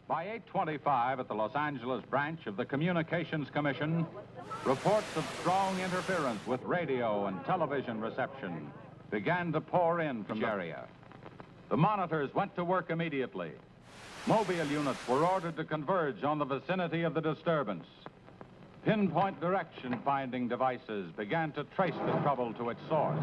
By 8:25 at the Los Angeles branch of the Communications Commission, reports of strong interference with radio and television reception began to pour in from the area. The monitors went to work immediately. Mobile units were ordered to converge on the vicinity of the disturbance. Pinpoint direction-finding devices began to trace the trouble to its source.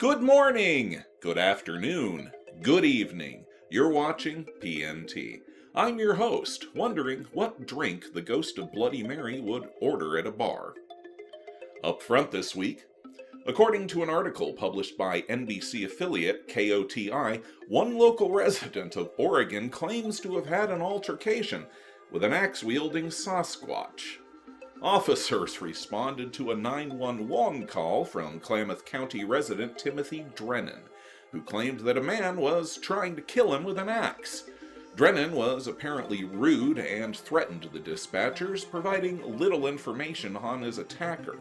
Good morning, good afternoon, good evening. You're watching PNT. I'm your host, wondering what drink the ghost of Bloody Mary would order at a bar. Up front this week, according to an article published by NBC affiliate KOTI, one local resident of Oregon claims to have had an altercation with an axe-wielding Sasquatch. Officers responded to a 911 call from Klamath County resident Timothy Drennan, who claimed that a man was trying to kill him with an axe. Drennan was apparently rude and threatened the dispatchers, providing little information on his attacker.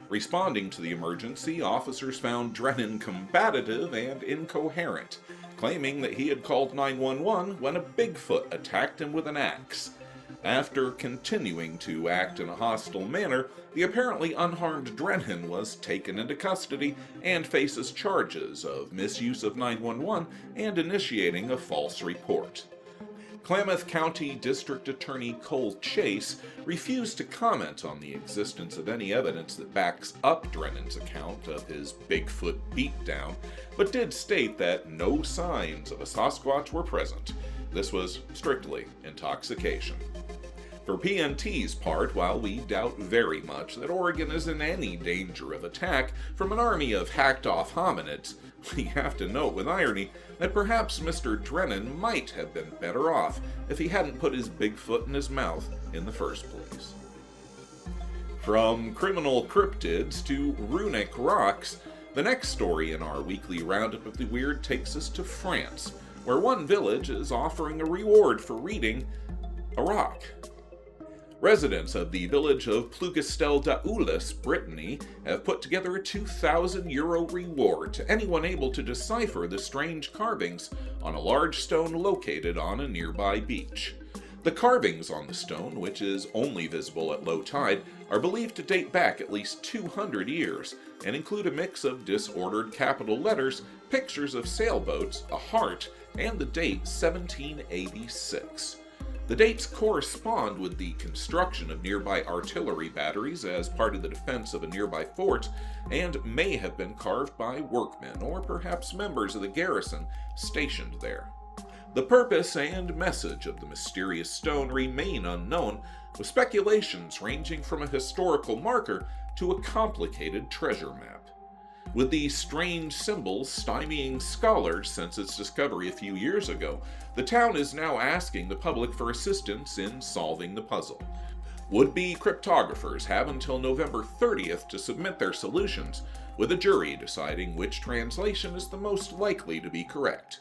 Responding to the emergency, officers found Drennan combative and incoherent, claiming that he had called 911 when a Bigfoot attacked him with an axe. After continuing to act in a hostile manner, the apparently unharmed Drennan was taken into custody and faces charges of misuse of 911 and initiating a false report. Klamath County District Attorney Cole Chase refused to comment on the existence of any evidence that backs up Drennan's account of his Bigfoot beatdown, but did state that no signs of a Sasquatch were present. This was strictly intoxication. For PNT's part, while we doubt very much that Oregon is in any danger of attack from an army of hacked-off hominids, we have to note with irony that perhaps Mr. Drennan might have been better off if he hadn't put his Bigfoot in his mouth in the first place. From criminal cryptids to runic rocks, the next story in our weekly roundup of the weird takes us to France, where one village is offering a reward for reading a rock. Residents of the village of Plougastel-d'Aulus, Brittany, have put together a €2,000 reward to anyone able to decipher the strange carvings on a large stone located on a nearby beach. The carvings on the stone, which is only visible at low tide, are believed to date back at least 200 years and include a mix of disordered capital letters, pictures of sailboats, a heart, and the date 1786. The dates correspond with the construction of nearby artillery batteries as part of the defense of a nearby fort, and may have been carved by workmen or perhaps members of the garrison stationed there. The purpose and message of the mysterious stone remain unknown, with speculations ranging from a historical marker to a complicated treasure map. With these strange symbols stymieing scholars since its discovery a few years ago, the town is now asking the public for assistance in solving the puzzle. Would-be cryptographers have until November 30th to submit their solutions, with a jury deciding which translation is the most likely to be correct.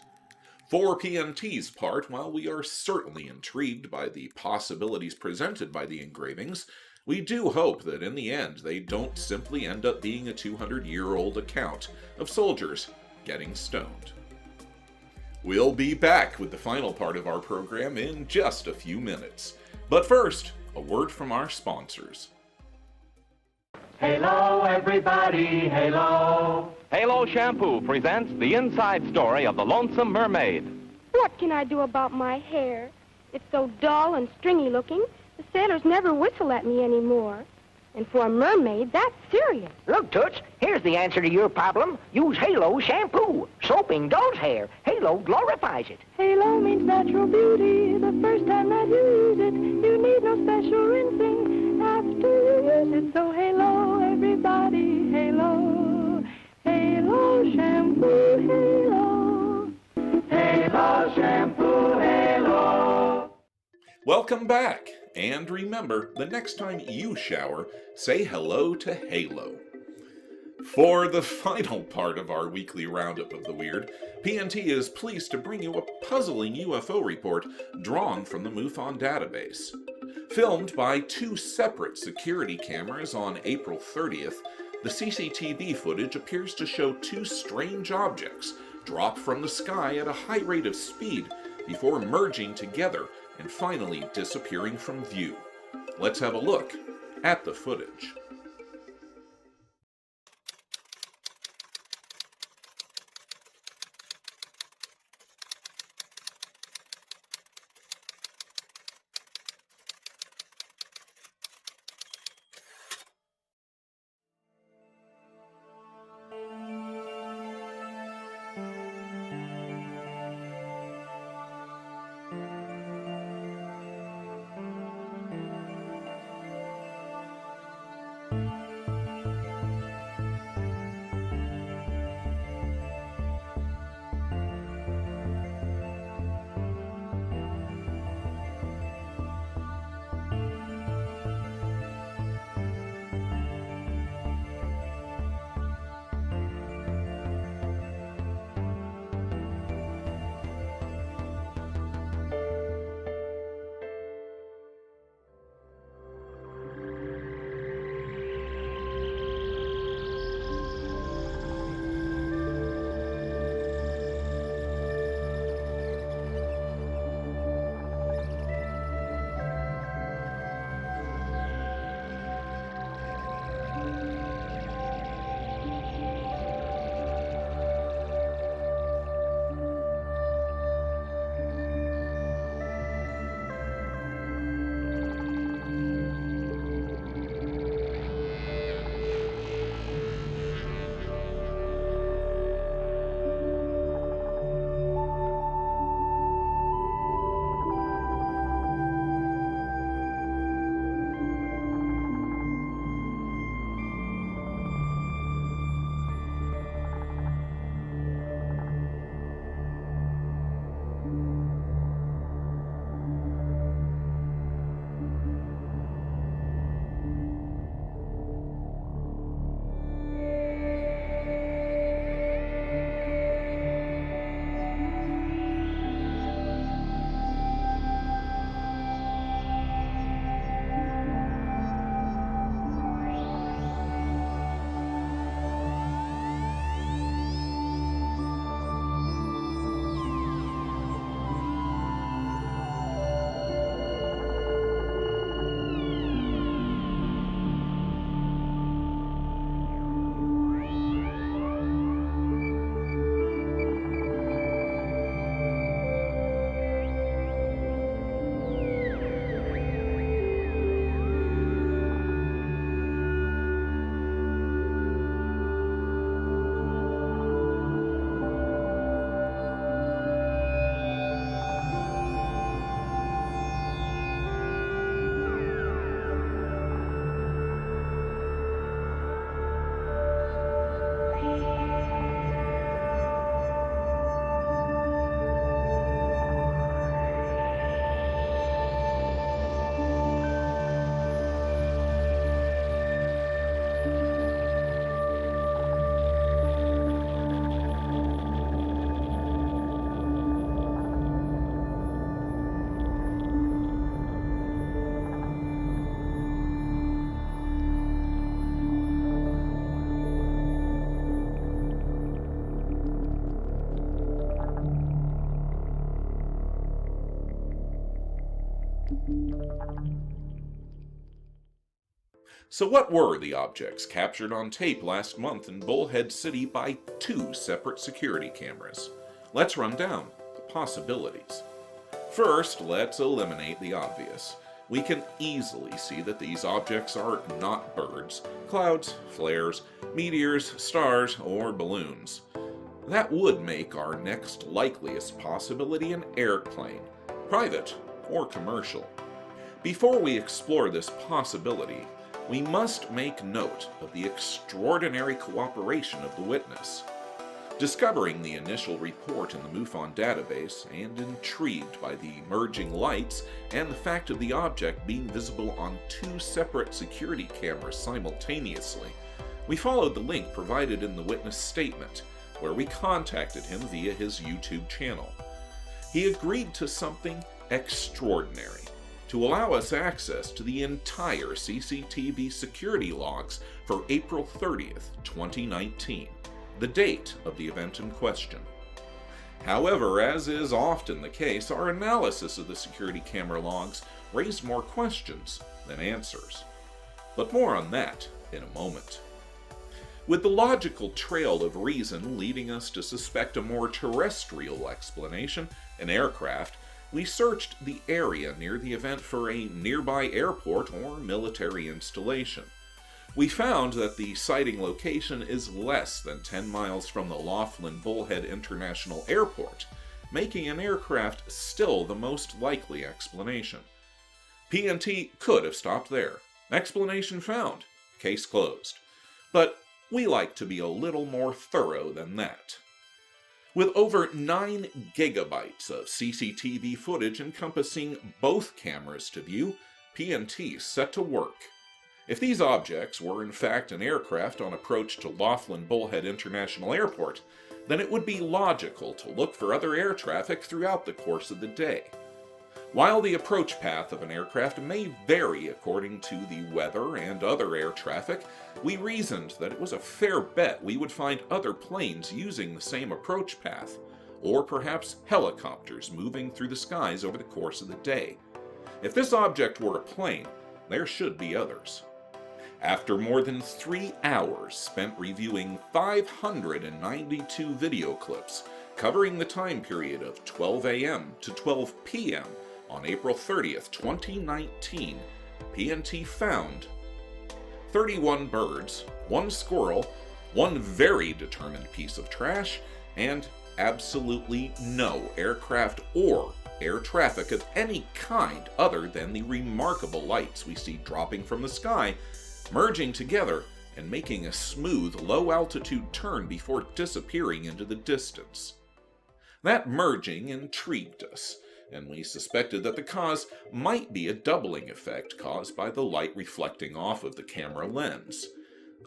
For PNT's part, while we are certainly intrigued by the possibilities presented by the engravings, we do hope that in the end they don't simply end up being a 200-year-old account of soldiers getting stoned. We'll be back with the final part of our program in just a few minutes. But first, a word from our sponsors. Halo, everybody, halo. Halo Shampoo presents the inside story of the Lonesome Mermaid. What can I do about my hair? It's so dull and stringy looking. The sailors never whistle at me anymore. And for a mermaid, that's serious. Look, Toots, here's the answer to your problem. Use Halo shampoo. Soaping dulls hair. Halo glorifies it. Halo means natural beauty. The first time that you use it, you need no special rinsing after you use it. So Halo, everybody, Halo. Halo shampoo, Halo. Halo shampoo, halo. Welcome back. And remember, the next time you shower, say hello to Halo. For the final part of our weekly roundup of the weird, PNT is pleased to bring you a puzzling UFO report drawn from the MUFON database. Filmed by 2 separate security cameras on April 30th, the CCTV footage appears to show 2 strange objects drop from the sky at a high rate of speed before merging together and finally disappearing from view. Let's have a look at the footage. So what were the objects captured on tape last month in Bullhead City by 2 separate security cameras? Let's run down the possibilities. First, let's eliminate the obvious. We can easily see that these objects are not birds, clouds, flares, meteors, stars, or balloons. That would make our next likeliest possibility an airplane, private or commercial. Before we explore this possibility, we must make note of the extraordinary cooperation of the witness. Discovering the initial report in the MUFON database and intrigued by the emerging lights and the fact of the object being visible on 2 separate security cameras simultaneously, we followed the link provided in the witness statement, where we contacted him via his YouTube channel. He agreed to something extraordinary, to allow us access to the entire CCTV security logs for April 30th, 2019, the date of the event in question. However, as is often the case, our analysis of the security camera logs raised more questions than answers. But more on that in a moment. With the logical trail of reason leading us to suspect a more terrestrial explanation, an aircraft, we searched the area near the event for a nearby airport or military installation. We found that the sighting location is less than 10 miles from the Laughlin Bullhead International Airport, making an aircraft still the most likely explanation. PNT could have stopped there. Explanation found. Case closed. But we like to be a little more thorough than that. With over 9 gigabytes of CCTV footage encompassing both cameras to view, PNT set to work. If these objects were in fact an aircraft on approach to Laughlin Bullhead International Airport, then it would be logical to look for other air traffic throughout the course of the day. While the approach path of an aircraft may vary according to the weather and other air traffic, we reasoned that it was a fair bet we would find other planes using the same approach path, or perhaps helicopters moving through the skies over the course of the day. If this object were a plane, there should be others. After more than 3 hours spent reviewing 592 video clips covering the time period of 12 a.m. to 12 p.m. on April 30th, 2019, PNT found 31 birds, 1 squirrel, 1 very determined piece of trash, and absolutely no aircraft or air traffic of any kind other than the remarkable lights we see dropping from the sky, merging together and making a smooth, low-altitude turn before disappearing into the distance. That merging intrigued us, and we suspected that the cause might be a doubling effect caused by the light reflecting off of the camera lens.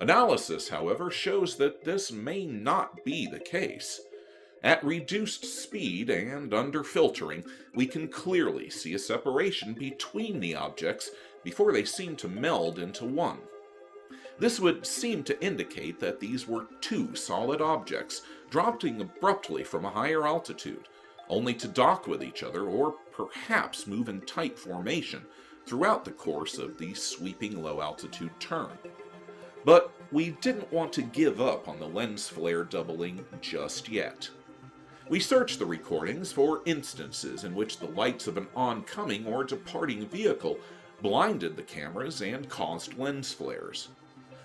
Analysis, however, shows that this may not be the case. At reduced speed and under filtering, we can clearly see a separation between the objects before they seem to meld into one. This would seem to indicate that these were 2 solid objects dropping abruptly from a higher altitude, only to dock with each other or perhaps move in tight formation throughout the course of the sweeping low-altitude turn. But we didn't want to give up on the lens flare doubling just yet. We searched the recordings for instances in which the lights of an oncoming or departing vehicle blinded the cameras and caused lens flares.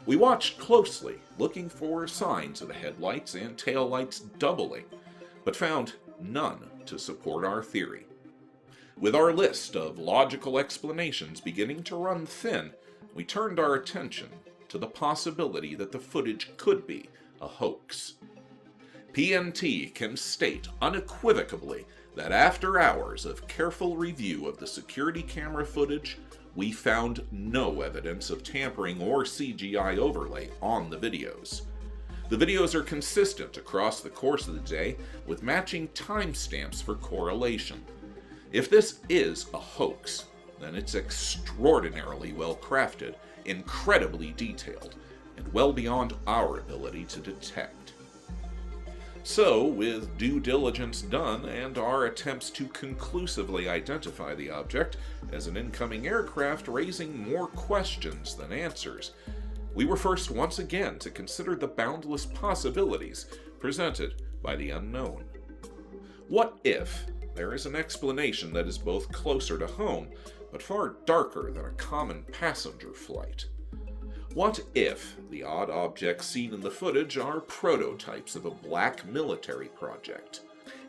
We watched closely, looking for signs of the headlights and taillights doubling, but found none to support our theory. With our list of logical explanations beginning to run thin, we turned our attention to the possibility that the footage could be a hoax. PNT can state unequivocally that after hours of careful review of the security camera footage, we found no evidence of tampering or CGI overlay on the videos. The videos are consistent across the course of the day with matching timestamps for correlation. If this is a hoax, then it's extraordinarily well crafted, incredibly detailed, and well beyond our ability to detect. So, with due diligence done and our attempts to conclusively identify the object as an incoming aircraft raising more questions than answers, we were forced once again to consider the boundless possibilities presented by the unknown. What if there is an explanation that is both closer to home, but far darker than a common passenger flight? What if the odd objects seen in the footage are prototypes of a black military project?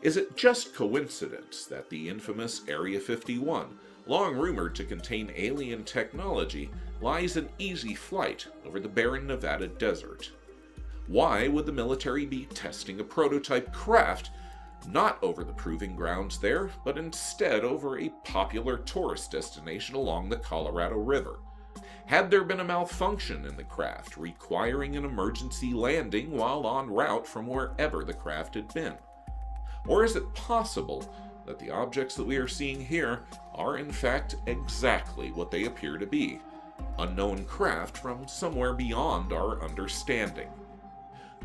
Is it just coincidence that the infamous Area 51, long rumored to contain alien technology, lies an easy flight over the barren Nevada desert? Why would the military be testing a prototype craft not over the proving grounds there, but instead over a popular tourist destination along the Colorado River? Had there been a malfunction in the craft requiring an emergency landing while en route from wherever the craft had been? Or is it possible that the objects that we are seeing here are in fact exactly what they appear to be? Unknown craft from somewhere beyond our understanding.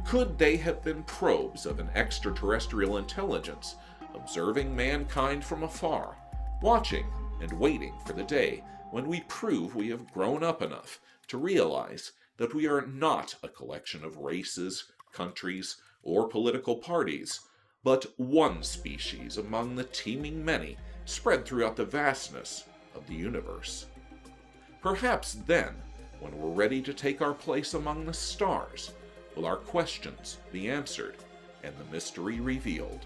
Could they have been probes of an extraterrestrial intelligence, observing mankind from afar, watching and waiting for the day when we prove we have grown up enough to realize that we are not a collection of races, countries, or political parties, but one species among the teeming many spread throughout the vastness of the universe? Perhaps then, when we're ready to take our place among the stars, will our questions be answered and the mystery revealed.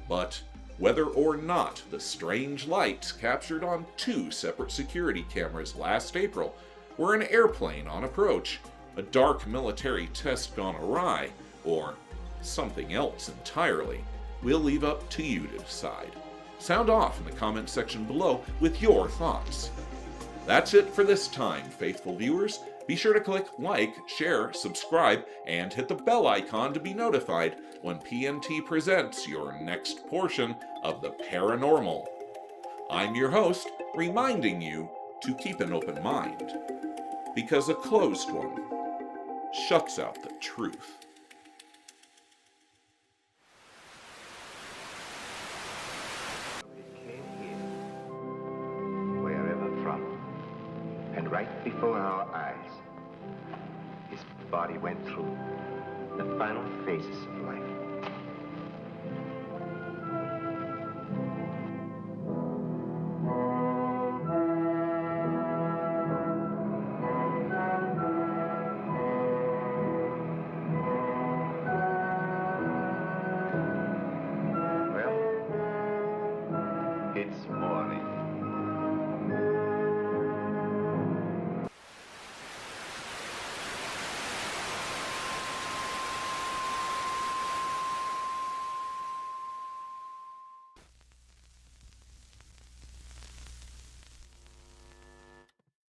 But whether or not the strange lights captured on 2 separate security cameras last April were an airplane on approach, a dark military test gone awry, or something else entirely, we'll leave up to you to decide. Sound off in the comment section below with your thoughts. That's it for this time, faithful viewers. Be sure to click like, share, subscribe, and hit the bell icon to be notified when PNT presents your next portion of the paranormal. I'm your host, reminding you to keep an open mind, because a closed one shuts out the truth. And right before our eyes, his body went through the final phases of life.